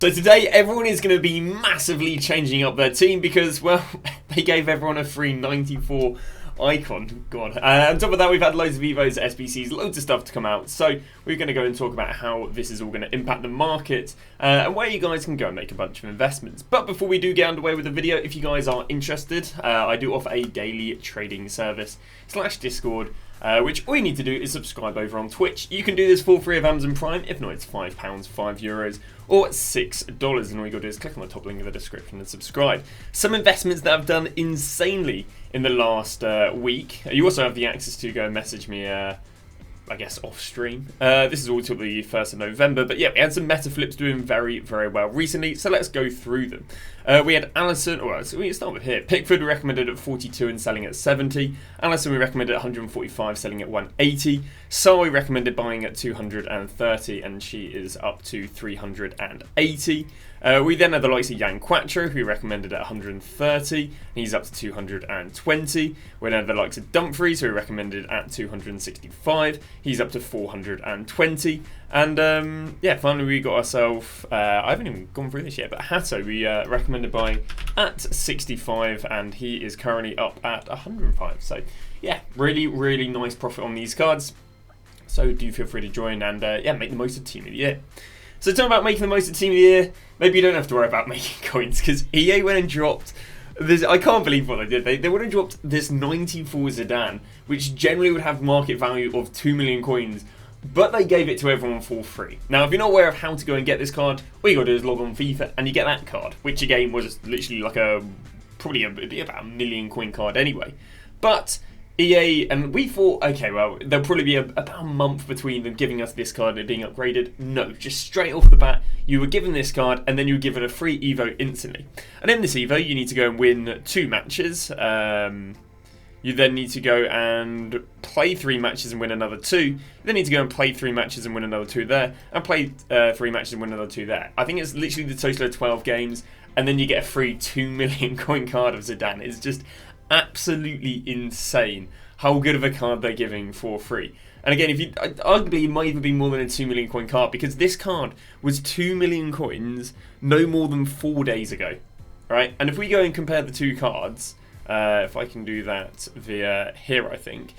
So today, everyone is going to be massively changing up their team because, well, they gave everyone a free 94 icon. God. On top of that, we've had loads of Evos, SBCs, loads of stuff to come out. So we're going to go and talk about how this is all going to impact the market and where you guys can go and make a bunch of investments. But before we do get underway with the video, if you guys are interested, I do offer a daily trading service / Discord. Which all you need to do is subscribe over on Twitch. You can do this for free of Amazon Prime. If not, it's £5, €5, or $6. And all you got to do is click on the top link in the description and subscribe. Some investments that I've done insanely in the last week. You also have the access to go and message me, I guess, off stream. This is all till the 1st of November. But yeah, we had some meta flips doing very, very well recently. So let's go through them. We had Alisson, well, so we start with here. Pickford we recommended at 42 and selling at 70. Alisson we recommended at 145, selling at 180. So we recommended buying at 230, and she is up to 380. We then had the likes of Jan Quattro, who we recommended at 130, and he's up to 220. We then had the likes of Dumfries, who we recommended at 265, he's up to 420. And yeah, finally we got ourselves, I haven't even gone through this yet, but Hato we recommended buying at 65, and he is currently up at 105. So yeah, really, really nice profit on these cards. So do feel free to join and yeah, make the most of Team of the Year. So talking about making the most of Team of the Year, maybe you don't have to worry about making coins because EA went and dropped this. I can't believe what they did. They went and dropped this 94 Zidane, which generally would have market value of 2 million coins, but they gave it to everyone for free. Now, if you're not aware of how to go and get this card, all you got to do is log on FIFA and you get that card, which again was literally like probably about a 1 million coin card anyway. But EA, and we thought, okay, well, there'll probably be about a month between them giving us this card and it being upgraded. No, just straight off the bat, you were given this card and then you were given a free Evo instantly. And in this Evo, you need to go and win 2 matches. You then need to go and play 3 matches and win another 2. You then need to go and play 3 matches and win another 2 there, and play 3 matches and win another 2 there. I think it's literally the total of 12 games, and then you get a free 2 million coin card of Zidane. It's just absolutely insane how good of a card they're giving for free. And again, arguably it might even be more than a 2 million coin card, because this card was 2 million coins no more than 4 days ago, right? And if we go and compare the 2 cards, if I can do that via here, I think.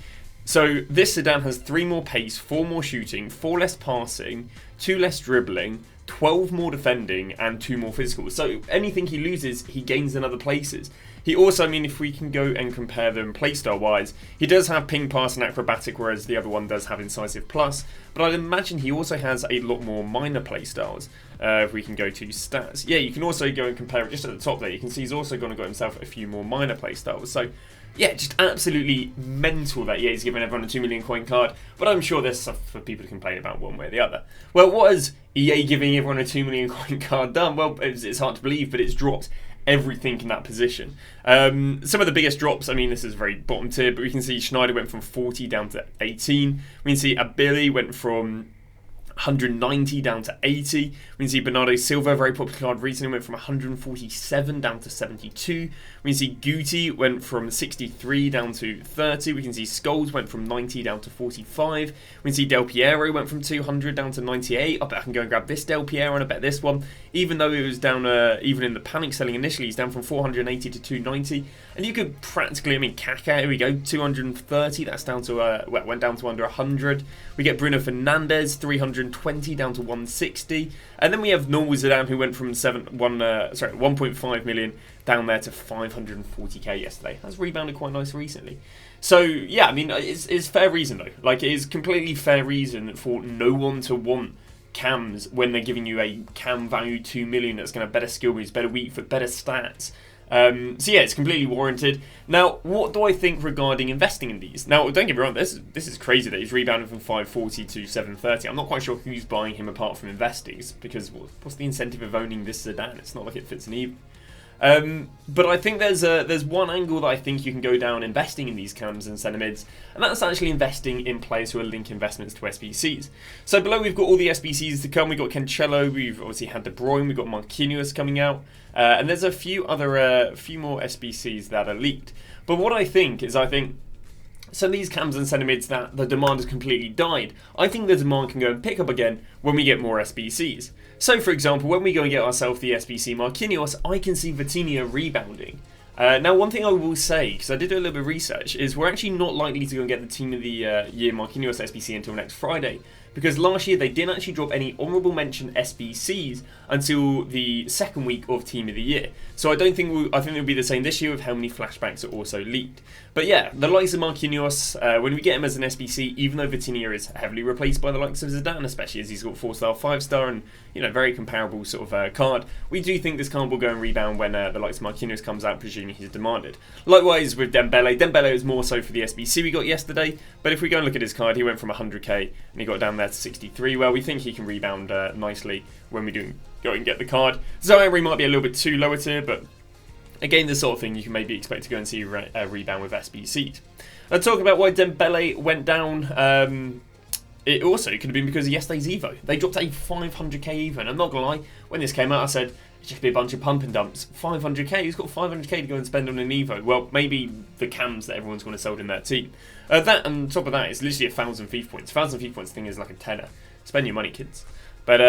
So this Zidane has 3 more pace, 4 more shooting, 4 less passing, 2 less dribbling, 12 more defending, and 2 more physical. So anything he loses, he gains in other places. He also, I mean, if we can go and compare them playstyle-wise, he does have ping, pass, and acrobatic, whereas the other one does have incisive plus. But I'd imagine he also has a lot more minor playstyles. If we can go to stats. Yeah, you can also go and compare it just at the top there. You can see he's also going to got himself a few more minor playstyles. So yeah, just absolutely mental that he's giving everyone a 2 million coin card. But I'm sure there's stuff for people to complain about one way or the other. Well, what has EA giving everyone a 2 million coin card done? Well, it's hard to believe, but it's dropped everything in that position. Some of the biggest drops, I mean, this is very bottom tier, but we can see Schneider went from 40 down to 18. We can see Abili went from 190 down to 80. We can see Bernardo Silva, very popular card recently, went from 147 down to 72. We can see Guti went from 63 down to 30. We can see Scholes went from 90 down to 45. We can see Del Piero went from 200 down to 98. I bet I can go and grab this Del Piero, and I bet this one, even though it was down, even in the panic selling initially, he's down from 480 to 290. And you could practically, I mean, Kaká, here we go, 230. That's down to, well, went down to under 100. We get Bruno Fernandes, 320 down to 160. And then we have normal Zidane, who went from 1.5 million down there to 540k yesterday. That's rebounded quite nice recently. So yeah, I mean, it's fair reason though. Like, it is completely fair reason for no one to want cams when they're giving you a cam value 2 million that's going to have better skill moves, better weak foot, better stats. So yeah, it's completely warranted. Now, what do I think regarding investing in these? Now, don't get me wrong, this is crazy that he's rebounded from 540 to 730. I'm not quite sure who's buying him apart from investors, because what's the incentive of owning this Zidane? It's not like it fits an even. But I think there's one angle that I think you can go down investing in these cams and centre mids, and that's actually investing in players who are link investments to SBCs. So below we've got all the SBCs to come. We've got Cancelo, we've obviously had De Bruyne, we've got Marquinhos coming out, and there's a few more SBCs that are leaked. But what I think So these cams and centre mids that the demand has completely died, I think the demand can go and pick up again when we get more SBCs. So for example, when we go and get ourselves the SBC Marquinhos, I can see Vitinha rebounding. Now one thing I will say, because I did do a little bit of research, is we're actually not likely to go and get the Team of the Year Marquinhos SBC until next Friday. Because last year they didn't actually drop any honourable mention SBCs until the second week of Team of the Year. So I think it'll be the same this year with how many flashbacks are also leaked. But yeah, the likes of Marquinhos, when we get him as an SBC, even though Vitinha is heavily replaced by the likes of Zidane, especially as he's got 4-star, 5-star, and very comparable sort of card, we do think this card will go and rebound when the likes of Marquinhos comes out, presuming he's demanded. Likewise with Dembele. Dembele is more so for the SBC we got yesterday, but if we go and look at his card, he went from 100k and he got down there to 63. Well, we think he can rebound nicely when we do go and get the card. Zaire might be a little bit too lower tier, but again, the sort of thing you can maybe expect to go and see a rebound with SBCs. Let's talk about why Dembele went down. It also could have been because of yesterday's Evo. They dropped a 500k Evo, and I'm not going to lie, when this came out I said, it's just be a bunch of pump and dumps. 500k, who's got 500k to go and spend on an Evo? Well, maybe the cams that everyone's going to sell in their team. That, on top of that, it's literally 1,000 FIFA points. 1,000 FIFA points thing is like a tenner. Spend your money, kids. But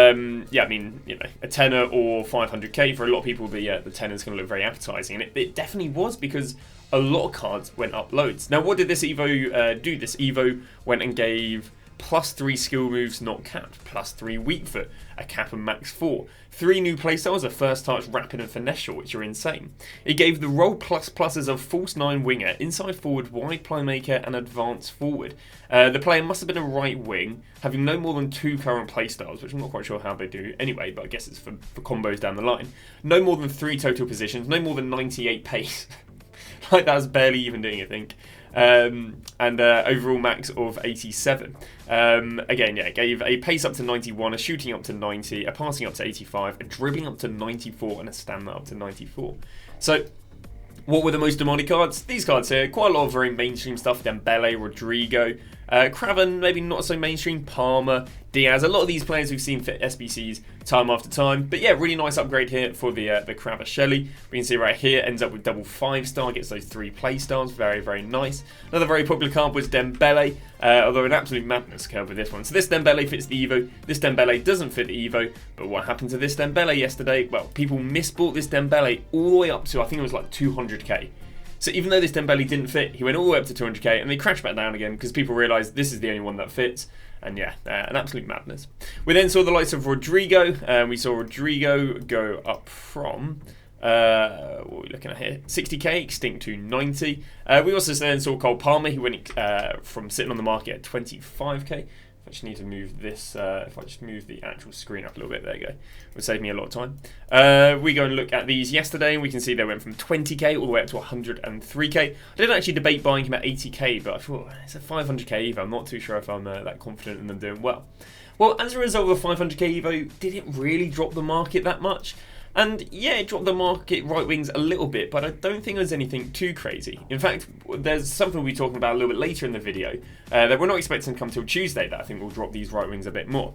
yeah, I mean, a tenner or 500k, for a lot of people, the tenner's going to look very appetizing. And it definitely was, because a lot of cards went up loads. Now, what did this Evo do? This Evo went and gave +3 skill moves not capped, +3 weak foot, a cap and max 4, 3 new playstyles, a first touch, rapid and finesse shot, which are insane. It gave the roll pluses of false 9 winger, inside forward, wide playmaker and advanced forward. The player must have been a right wing, having no more than 2 current playstyles, which I'm not quite sure how they do anyway, but I guess it's for combos down the line. No more than 3 total positions, no more than 98 pace. Like, that's barely even doing a thing. And overall max of 87. Again, yeah, gave a pace up to 91, a shooting up to 90, a passing up to 85, a dribbling up to 94, and a stamina up to 94. So, what were the most demanded cards? These cards here, quite a lot of very mainstream stuff. Dembele, Rodrigo, Craven, maybe not so mainstream, Palmer, Diaz. A lot of these players we've seen fit SBCs time after time. But yeah, really nice upgrade here for the Kvaratskhelia. We can see right here, ends up with double 5-star, gets those 3 playstyles. Very, very nice. Another very popular card was Dembele, although an absolute madness curve with this one. So this Dembele fits the Evo. This Dembele doesn't fit the Evo. But what happened to this Dembele yesterday? Well, people misbought this Dembele all the way up to, I think it was like 200k. So even though this Dembele didn't fit, he went all the way up to 200k and they crashed back down again because people realised this is the only one that fits. And yeah, an absolute madness. We then saw the likes of Rodrigo. We saw Rodrigo go up from, what are we looking at here? 60k, extinct to 90. We also then saw Cole Palmer. He went from sitting on the market at 25k. I just need to move this, if I just move the actual screen up a little bit, there you go. It would save me a lot of time. We go and look at these yesterday and we can see they went from 20k all the way up to 103k. I didn't actually debate buying him at 80k, but I thought, it's a 500k Evo. I'm not too sure if I'm that confident in them doing well. Well, as a result of a 500k Evo, did it really drop the market that much? And yeah, it dropped the market right wings a little bit, but I don't think there's anything too crazy. In fact, there's something we'll be talking about a little bit later in the video that we're not expecting to come till Tuesday that I think will drop these right wings a bit more.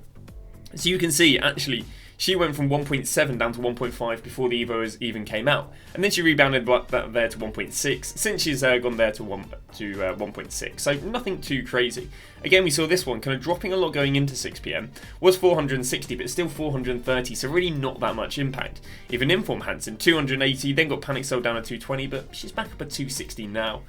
So you can see, actually, she went from 1.7 down to 1.5 before the Evo even came out. And then she rebounded there to 1.6, since she's gone there to 1.6. So nothing too crazy. Again, we saw this one kind of dropping a lot going into 6 PM. Was 460, but still 430, so really not that much impact. Even Inform Hansen, 280, then got panic sold down at 220, but she's back up at 260 now.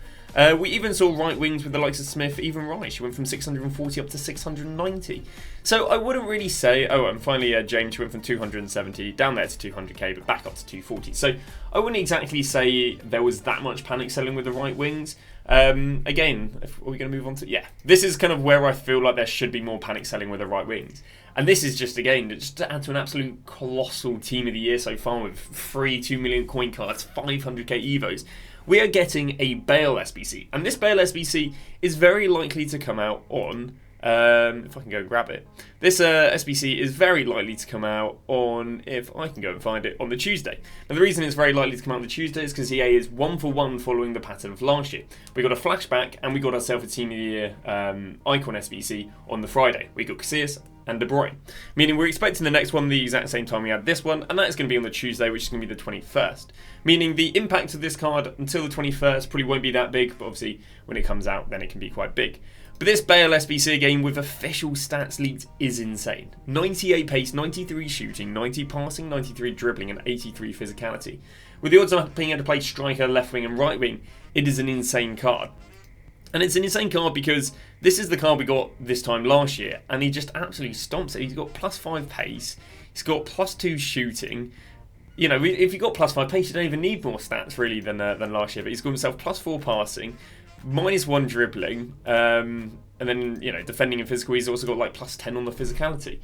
We even saw right wings with the likes of Smith, even right. She went from 640 up to 690. So I wouldn't really say, oh, and finally James, she went from 270 down there to 200k, but back up to 240. So I wouldn't exactly say there was that much panic selling with the right wings. Again, are we going to move on to, yeah, this is kind of where I feel like there should be more panic selling with the right wings. And this is just, again, just to add to an absolute colossal team of the year so far with 3 2 million coin cards, 500k Evos. We are getting a Bale SBC, and this Bale SBC is very likely to come out on If I can go and grab it. This SBC is very likely to come out on, if I can go and find it, on the Tuesday. Now the reason it's very likely to come out on the Tuesday is because EA is 1-for-1 following the pattern of last year. We got a flashback and we got ourselves a Team of the Year Icon SBC on the Friday. We got Casillas and De Bruyne. Meaning we're expecting the next one the exact same time we had this one, and that is going to be on the Tuesday, which is going to be the 21st. Meaning the impact of this card until the 21st probably won't be that big, but obviously when it comes out then it can be quite big. But this Bale SBC game with official stats leaked is insane. 98 pace, 93 shooting, 90 passing, 93 dribbling and 83 physicality. With the odds of being able to play striker, left wing and right wing, it is an insane card. And it's an insane card because this is the card we got this time last year and he just absolutely stomps it. He's got +5 pace, he's got +2 shooting. You know, if you've got +5 pace, you don't even need more stats really than last year. But he's got himself +4 passing, -1 dribbling, and then, you know, defending and physical, he's also got like +10 on the physicality.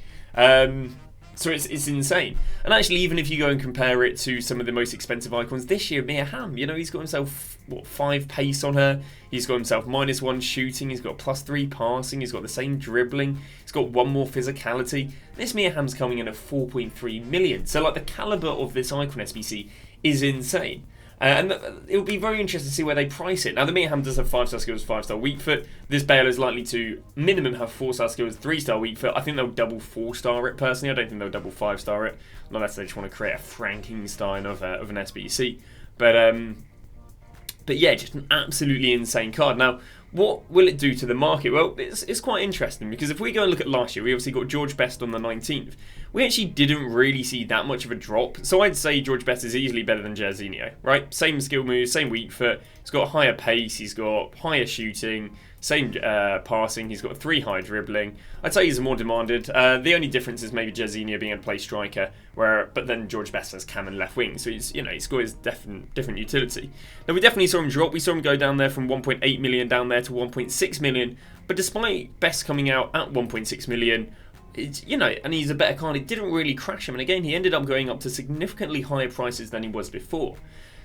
So it's insane. And actually, even if you go and compare it to some of the most expensive icons this year, Mia Hamm, you know, he's got himself, what, 5 pace on her, he's got himself -1 shooting, he's got +3 passing, he's got the same dribbling, he's got 1 more physicality. This Mia Hamm's coming in at 4.3 million. So like the caliber of this icon SBC is insane. And it will be very interesting to see where they price it. Now, the Mia Hamm does have 5-star skills, 5-star weak foot. This Bale is likely to minimum have 4-star skills, 3-star weak foot. I think they'll double 4-star it personally. I don't think they'll double 5-star it, unless they just want to create a Frankenstein of an SBC. But yeah, just an absolutely insane card. Now, what will it do to the market? Well, it's quite interesting because if we go and look at last year, we obviously got George Best on the 19th. We actually didn't really see that much of a drop. So I'd say George Best is easily better than Jairzinho, right? Same skill moves, same weak foot. He's got higher pace, he's got higher shooting, same passing, he's got 3 high dribbling. I'd say he's more demanded. The only difference is maybe Jairzinho being able to play striker, but then George Best has cam and left wing, so he's got his different utility. Now we definitely saw him drop. We saw him go down there from 1.8 million down there to 1.6 million. But despite Best coming out at 1.6 million, and he's a better card, it didn't really crash him. And again, he ended up going up to significantly higher prices than he was before.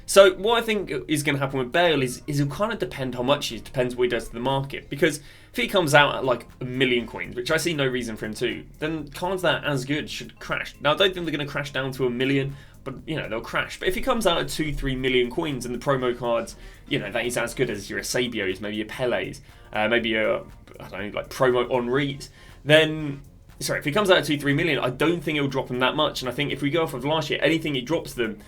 So what I think is going to happen with Bale is it'll kind of depend how much it depends what he does to the market. Because if he comes out at like 1 million coins, which I see no reason for him to, then cards that are as good should crash. Now I don't think they're going to crash down to 1 million, but they'll crash. But if he comes out at 2-3 million coins and the promo cards, that he's as good as your Eusebios, maybe your Pelés, maybe your like promo Henri's, then if he comes out at 2-3 million, I don't think it'll drop him that much. And I think if we go off of last year, anything he drops them,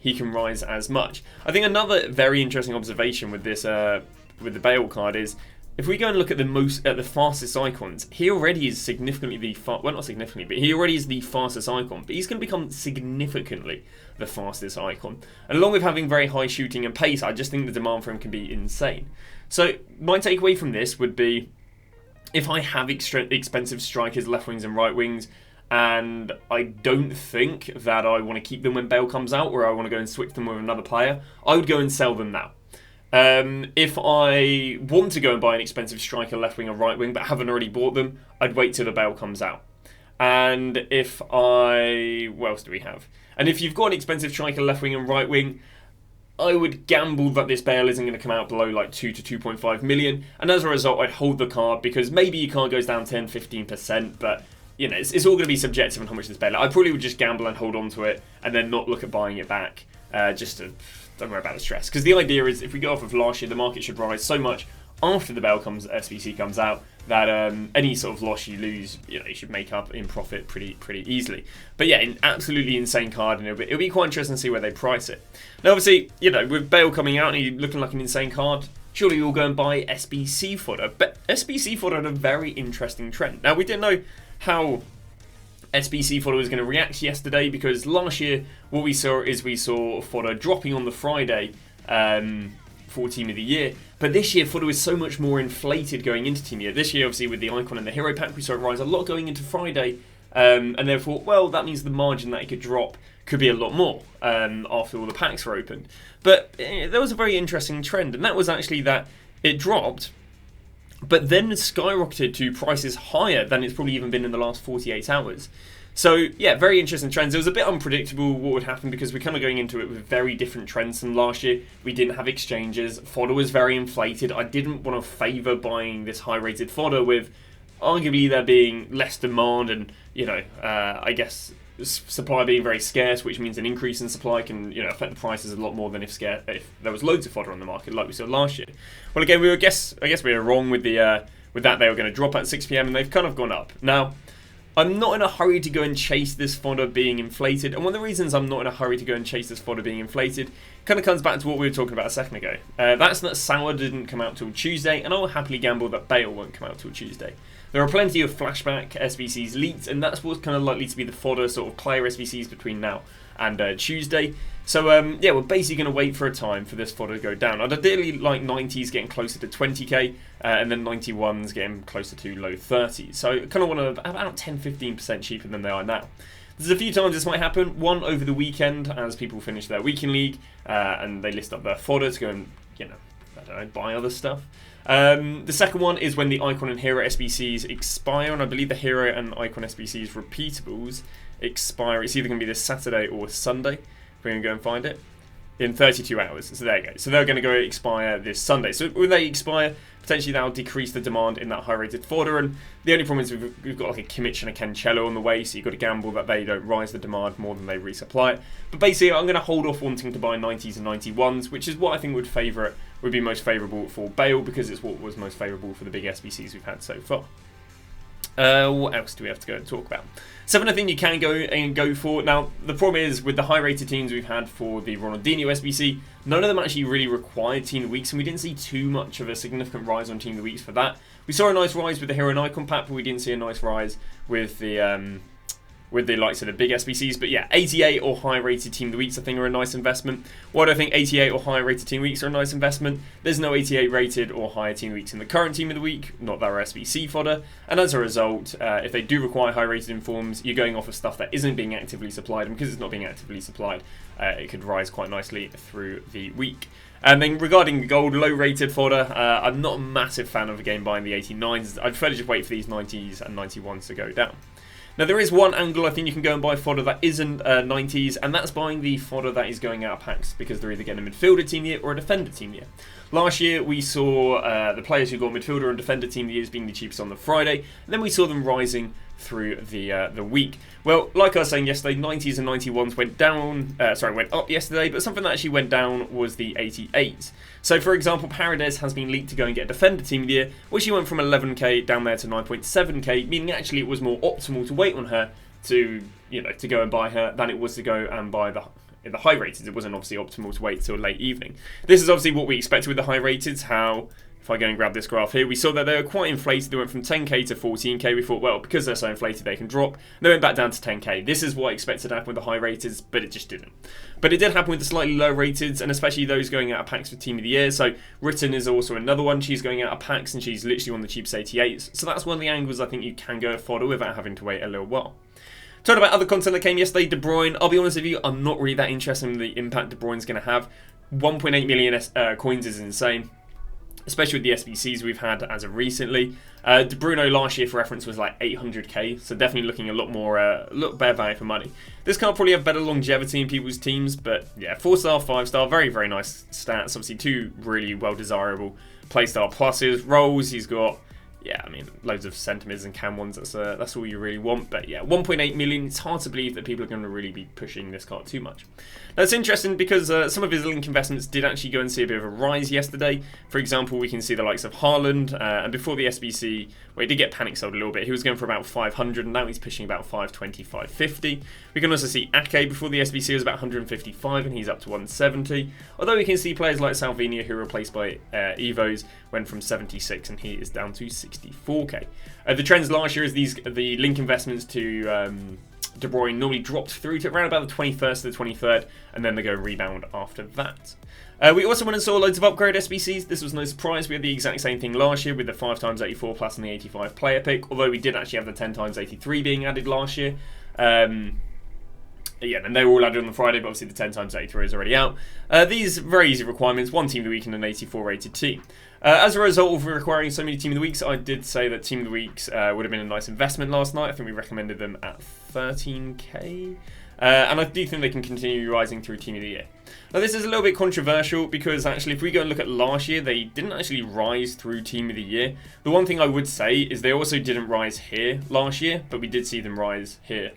he can rise as much. I think another very interesting observation with this, with the Bale card is, if we go and look at the fastest icons, he already is significantly not significantly, but he already is the fastest icon. But he's going to become significantly the fastest icon. And along with having very high shooting and pace, I just think the demand for him can be insane. So my takeaway from this would be, if I have expensive strikers, left wings and right wings, and I don't think that I want to keep them when Bale comes out, or I want to go and switch them with another player, I would go and sell them now. If I want to go and buy an expensive striker, left wing or right wing, but haven't already bought them, I'd wait till the Bale comes out. And what else do we have? And if you've got an expensive striker, left wing and right wing, I would gamble that this Bale isn't going to come out below like 2 to 2.5 million. And as a result, I'd hold the card because maybe your card goes down 10, 15%, but it's all going to be subjective on how much this Bale. I probably would just gamble and hold on to it and then not look at buying it back. Don't worry about the stress. Because the idea is, if we go off of last year, the market should rise so much after the Bale SBC comes out that any sort of loss you lose, you should make up in profit pretty easily. But yeah, an absolutely insane card, and it'll be quite interesting to see where they price it. Now, obviously, with Bale coming out and he looking like an insane card, surely you'll go and buy SBC Fodder. But SBC Fodder had a very interesting trend. Now, we didn't know how SBC Fodder was going to react yesterday, because last year what we saw Fodder dropping on the Friday for Team of the Year. But this year Fodder was so much more inflated going into Team of the Year. This year, obviously, with the Icon and the Hero Pack, we saw it rise a lot going into Friday, and therefore, well, that means the margin that it could drop could be a lot more after all the packs were opened. But there was a very interesting trend, and that was actually that it dropped, but then skyrocketed to prices higher than it's probably even been in the last 48 hours. So yeah, very interesting trends. It was a bit unpredictable what would happen because we're kind of going into it with very different trends than last year. We didn't have exchanges. Fodder was very inflated. I didn't want to favour buying this high-rated Fodder with arguably there being less demand and, you know, I guess supply being very scarce, which means an increase in supply can, you know, affect the prices a lot more than if there was loads of fodder on the market like we saw last year. Well, again, I guess we were wrong with the with that. They were going to drop at 6 PM and they've kind of gone up. Now, I'm not in a hurry to go and chase this fodder being inflated, and one of the reasons I'm not in a hurry to go and chase this fodder being inflated kind of comes back to what we were talking about a second ago. That's that Sauer didn't come out till Tuesday, and I'll happily gamble that Bale won't come out till Tuesday. There are plenty of flashback SBCs leaked, and that's what's kind of likely to be the fodder sort of player SBCs between now and Tuesday. So yeah, we're basically going to wait for a time for this fodder to go down. I'd ideally like 90s getting closer to 20k, and then 91s getting closer to low 30s. So I kind of want to about 10-15% cheaper than they are now. There's a few times this might happen. One over the weekend as people finish their weekend league and they list up their fodder to go and, you know, I don't know, buy other stuff. The second one is when the Icon and Hero SBCs expire, and I believe the Hero and Icon SBCs repeatables expire. It's either going to be this Saturday or Sunday. We're going to go and find it in 32 hours. So there you go. So they're going to go expire this Sunday. So when they expire, potentially that'll decrease the demand in that high-rated fodder. And the only problem is we've got like a Kimmich and a Cancelo on the way, so you've got to gamble that they don't rise the demand more than they resupply it. But basically, I'm going to hold off wanting to buy 90s and 91s, which is what I think would be most favourable for Bale, because it's what was most favourable for the big SBCs we've had so far. What else do we have to go and talk about? 7, I think you can go for. Now, the problem is with the high-rated teams we've had for the Ronaldinho SBC, none of them actually really required Team of the Weeks, and we didn't see too much of a significant rise on Team of the Weeks for that. We saw a nice rise with the Hero and Icon pack, but we didn't see a nice rise with the likes of the big SBCs. But yeah, 88 or higher rated Team of the Weeks I think are a nice investment. Why do I think 88 or higher rated Team of the Weeks are a nice investment? There's no 88 rated or higher Team of the Weeks in the current Team of the Week, not that are SBC fodder, and as a result, if they do require high rated informs, you're going off of stuff that isn't being actively supplied, and because it's not being actively supplied, it could rise quite nicely through the week. And then regarding gold, low rated fodder, I'm not a massive fan of again buying the 89s. I'd prefer to just wait for these 90s and 91s to go down. Now, there is one angle I think you can go and buy fodder that isn't 90s, and that's buying the fodder that is going out of packs, because they're either getting a midfielder team year or a defender team year. Last year, we saw the players who got midfielder and defender team years being the cheapest on the Friday, and then we saw them rising through the week. Well, like I was saying yesterday, 90s and 91s went up yesterday, but something that actually went down was the 88s. So, for example, Paredes has been leaked to go and get a defender team of the year, which she went from 11k down there to 9.7k, meaning actually it was more optimal to wait on her to go and buy her than it was to go and buy the high rateds. It wasn't obviously optimal to wait till late evening. This is obviously what we expected with the high rateds. How, if I go and grab this graph here, we saw that they were quite inflated. They went from 10k to 14k. We thought, well, because they're so inflated, they can drop. They went back down to 10k. This is what I expected to happen with the high rateds, but it just didn't. But it did happen with the slightly low rateds, and especially those going out of packs for Team of the Year. So Ritten is also another one. She's going out of packs, and she's literally one of the cheapest 88s. So that's one of the angles I think you can go fodder without having to wait a little while. Talking about other content that came yesterday, De Bruyne. I'll be honest with you, I'm not really that interested in the impact De Bruyne's going to have. 1.8 million coins is insane, especially with the SBCs we've had as of recently. De Bruyne last year, for reference, was like 800k, so definitely looking a lot better value for money. This card probably have better longevity in people's teams, but yeah, 4-star, 5-star, very, very nice stats. Obviously, 2 really well desirable playstyle pluses. Rolls, he's got, yeah, I mean, loads of centimeters and cam ones. That's all you really want. But yeah, 1.8 million. It's hard to believe that people are going to really be pushing this card too much. Now, it's interesting because some of his link investments did actually go and see a bit of a rise yesterday. For example, we can see the likes of Haaland, and before the SBC, well, he did get panic sold a little bit. He was going for about 500, and now he's pushing about 520, 550. We can also see Ake before the SBC was about 155, and he's up to 170. Although we can see players like Salvini, who were replaced by Evos, went from 76, and he is down to 64k. The trends last year is the link investments to De Bruyne normally dropped through to around about the 21st to the 23rd, and then they go rebound after that. We also went and saw loads of upgrade SBCs. This was no surprise. We had the exact same thing last year with the 5x84 plus and the 85 player pick, although we did actually have the 10x83 being added last year. Yeah, and they were all added on the Friday, but obviously the 10x83 is already out. These very easy requirements: 1 team of the week and an 84 rated team. As a result of requiring so many team of the weeks, I did say that team of the weeks would have been a nice investment last night. I think we recommended them at 13k. And I do think they can continue rising through Team of the Year. Now this is a little bit controversial because actually if we go and look at last year, they didn't actually rise through Team of the Year. The one thing I would say is they also didn't rise here last year, but we did see them rise here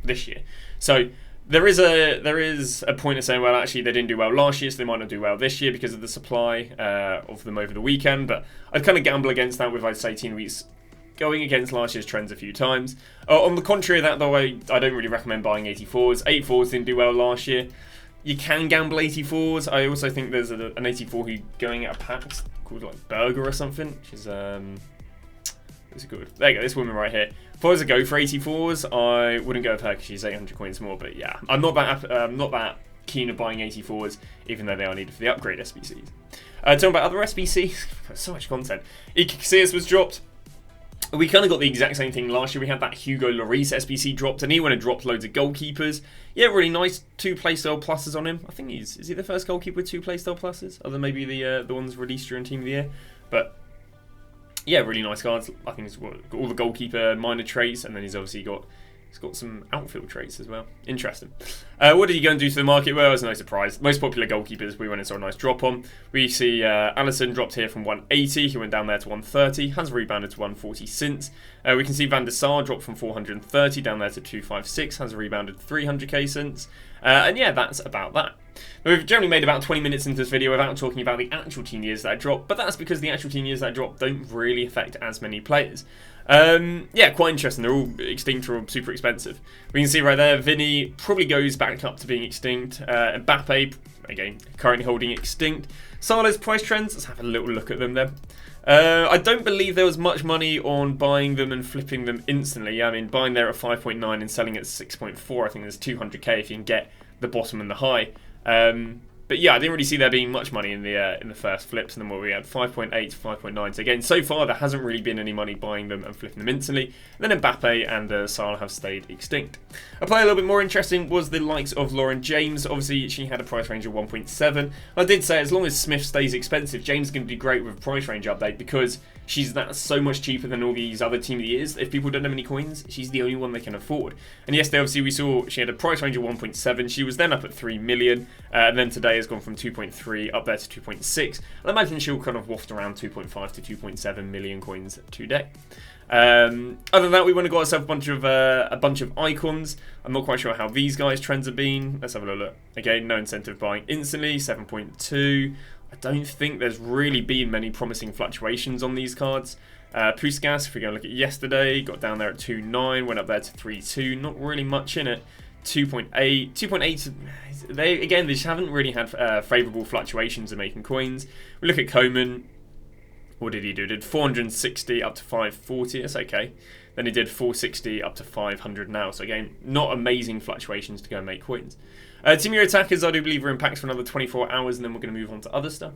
this year. So there is a point of saying, well, actually they didn't do well last year, so they might not do well this year because of the supply of them over the weekend. But I'd kind of gamble against that with, I'd say, Team Weeks going against last year's trends a few times. On the contrary of that, though, I don't really recommend buying 84s. 84s didn't do well last year. You can gamble 84s. I also think there's an 84 who's going out of packs called like Burger or something, which is it's good. There you go, this woman right here. If I was to go for 84s, I wouldn't go with her because she's 800 coins more. But yeah, I'm not that keen of buying 84s, even though they are needed for the upgrade SBCs. Talking about other SBCs, so much content. Icaxias was dropped. We kind of got the exact same thing last year. We had that Hugo Lloris SBC dropped, and he went and dropped loads of goalkeepers. Yeah, really nice 2 playstyle pluses on him. I think is he the first goalkeeper with 2 playstyle pluses, other than maybe the ones released during Team of the Year. But yeah, really nice cards. I think he's got all the goalkeeper minor traits, and then he's obviously got some outfield traits as well. Interesting. What did he go and do to the market? Well, it was no surprise. Most popular goalkeepers we went and saw a nice drop on. We see Alisson dropped here from 180. He went down there to 130. Has rebounded to 140 since. We can see Van der Sar dropped from 430 down there to 256. Has rebounded 300k since. And yeah, that's about that. Now, we've generally made about 20 minutes into this video without talking about the actual team years that dropped, but that's because the actual team years that dropped don't really affect as many players. Yeah, quite interesting. They're all extinct or super expensive. We can see right there, Vinny probably goes back up to being extinct. Mbappe, again, currently holding extinct. Salah's price trends, let's have a little look at them then. I don't believe there was much money on buying them and flipping them instantly. I mean, buying there at 5.9 and selling at 6.4, I think there's 200k if you can get the bottom and the high. But yeah, I didn't really see there being much money in the first flips, and then what we had 5.8 to 5.9. So again, so far there hasn't really been any money buying them and flipping them instantly. And then Mbappe and Salah have stayed extinct. A player a little bit more interesting was the likes of Lauren James. Obviously, she had a price range of 1.7. I did say as long as Smith stays expensive, James is going to do great with a price range update because she's so much cheaper than all these other Team of the Years. If people don't have any coins, she's the only one they can afford. And yesterday, obviously, we saw she had a price range of 1.7. She was then up at 3 million, and then today has gone from 2.3 up there to 2.6. I imagine she'll kind of waft around 2.5 to 2.7 million coins today. Other than that, we went and got ourselves a bunch of icons. I'm not quite sure how these guys' trends have been. Let's have a look. Again, no incentive buying instantly, 7.2. I don't think there's really been many promising fluctuations on these cards. Puskas, if we go and look at yesterday, got down there at 2.9, went up there to 3.2. Not really much in it. 2.8. 2.8. They just haven't really had favourable fluctuations in making coins. We look at Coman. What did he do? Did 460 up to 540. That's okay. Then he did 460 up to 500 now. So again, not amazing fluctuations to go and make coins. Team Year attackers, I do believe, are in packs for another 24 hours, and then we're going to move on to other stuff.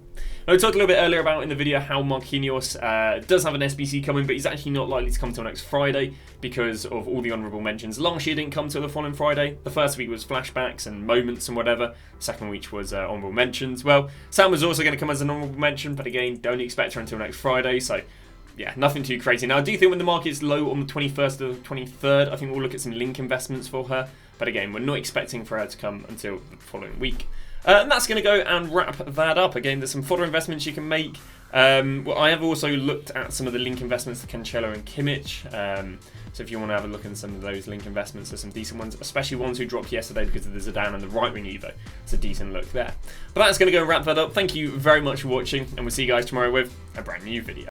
Now, we talked a little bit earlier about in the video how Marquinhos does have an SBC coming, but he's actually not likely to come till next Friday because of all the honourable mentions. Last year didn't come till the following Friday. The first week was flashbacks and moments and whatever. The second week was honourable mentions. Well, Sam was also going to come as an honourable mention, but again, don't expect her until next Friday, so yeah, nothing too crazy. Now, I do think when the market's low on the 21st or the 23rd, I think we'll look at some link investments for her. But again, we're not expecting for her to come until the following week. And that's going to go and wrap that up. Again, there's some fodder investments you can make. Well, I have also looked at some of the link investments to Cancelo and Kimmich. So if you want to have a look at some of those link investments, there's some decent ones, especially ones who dropped yesterday because of the Zidane and the right wing Evo. It's a decent look there. But that's going to go and wrap that up. Thank you very much for watching, and we'll see you guys tomorrow with a brand new video.